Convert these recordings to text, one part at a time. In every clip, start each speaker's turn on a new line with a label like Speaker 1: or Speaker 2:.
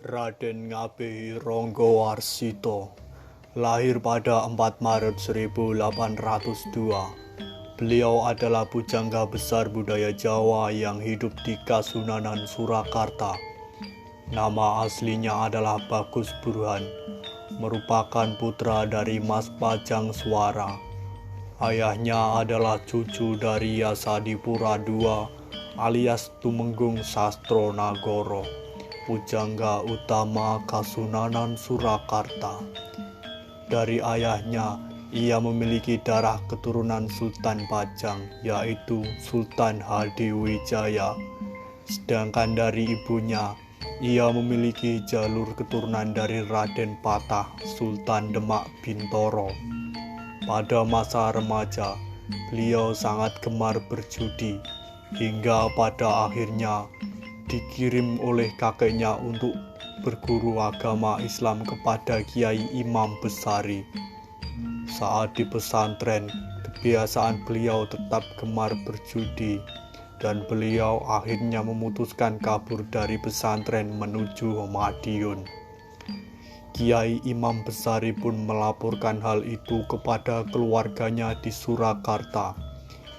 Speaker 1: Raden Ngabei Ronggowarsito lahir pada 4 Maret 1802. Beliau adalah pujangga besar budaya Jawa yang hidup di Kasunanan, Surakarta. Nama aslinya adalah Bagus Burhan, merupakan putra dari Mas Pajang Suara. Ayahnya adalah cucu dari Yasadipura II alias Tumenggung Sastro Nagoro, pujangga utama Kasunanan Surakarta. Dari ayahnya, ia memiliki darah keturunan Sultan Pajang, yaitu Sultan Hadiwijaya. Sedangkan dari ibunya, ia memiliki jalur keturunan dari Raden Patah, Sultan Demak Bintoro. Pada masa remaja, beliau sangat gemar berjudi, hingga pada akhirnya dikirim oleh kakeknya untuk berguru agama Islam kepada Kiai Imam Besari. Saat di pesantren, kebiasaan beliau tetap gemar berjudi, dan beliau akhirnya memutuskan kabur dari pesantren menuju Madiun. Kiai Imam Besari pun melaporkan hal itu kepada keluarganya di Surakarta,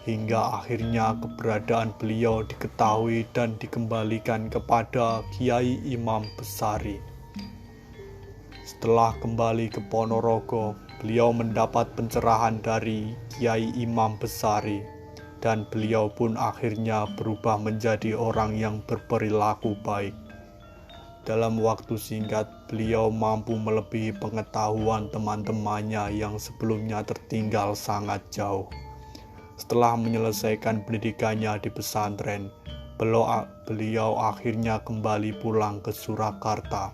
Speaker 1: hingga akhirnya keberadaan beliau diketahui dan dikembalikan kepada Kiai Imam Besari. Setelah kembali ke Ponorogo, beliau mendapat pencerahan dari Kiai Imam Besari, dan beliau pun akhirnya berubah menjadi orang yang berperilaku baik. Dalam waktu singkat, beliau mampu melebihi pengetahuan teman-temannya yang sebelumnya tertinggal sangat jauh. Setelah menyelesaikan pendidikannya di pesantren, beliau akhirnya kembali pulang ke Surakarta.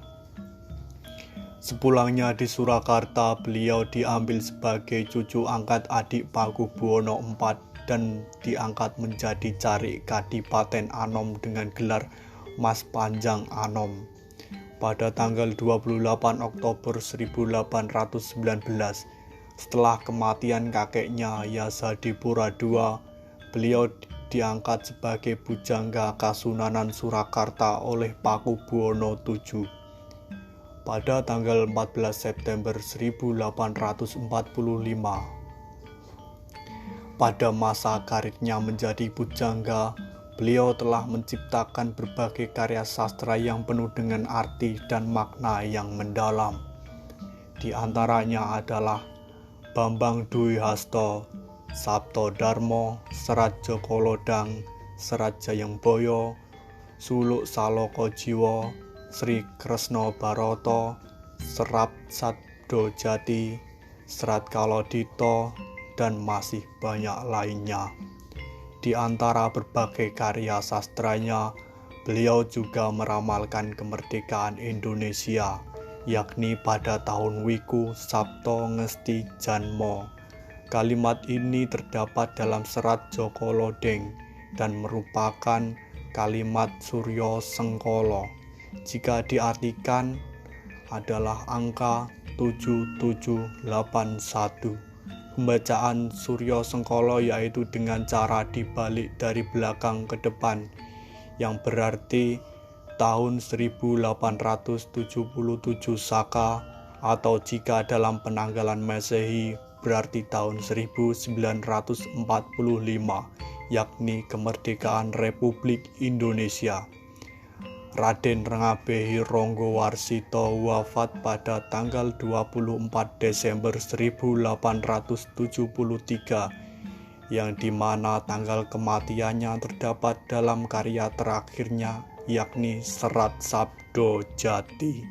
Speaker 1: Sepulangnya di Surakarta, beliau diambil sebagai cucu angkat adik Pakubuwono IV dan diangkat menjadi Carik Kadipaten Anom dengan gelar Mas Panjang Anom. Pada tanggal 28 Oktober 1819, setelah kematian kakeknya Yasadipura II, beliau diangkat sebagai pujangga Kasunanan Surakarta oleh Pakubuwono VII. Pada tanggal 14 September 1845, pada masa karirnya menjadi pujangga, beliau telah menciptakan berbagai karya sastra yang penuh dengan arti dan makna yang mendalam. Di antaranya adalah Bambang Dwi Hasto, Sabto Darmo, Serat Joko Lodang, Serat Jayengboyo, Suluk Saloko Jiwo, Sri Kresno Baroto, Serat Sabdo Jati, Serat Kalodito, dan masih banyak lainnya. Di antara berbagai karya sastranya, beliau juga meramalkan kemerdekaan Indonesia, yakni pada tahun Wiku Sabto Ngesti Janmo. Kalimat ini terdapat dalam Serat Joko Lodeng dan merupakan kalimat Suryo Sengkolo. Jika diartikan adalah angka 7781. Pembacaan Suryo Sengkolo yaitu dengan cara dibalik dari belakang ke depan, yang berarti tahun 1877 Saka, atau jika dalam penanggalan Masehi berarti tahun 1945, yakni kemerdekaan Republik Indonesia. Raden Ngabei Ronggowarsito wafat pada tanggal 24 Desember 1873, yang dimana tanggal kematiannya terdapat dalam karya terakhirnya, yakni Serat Sabdo Jati.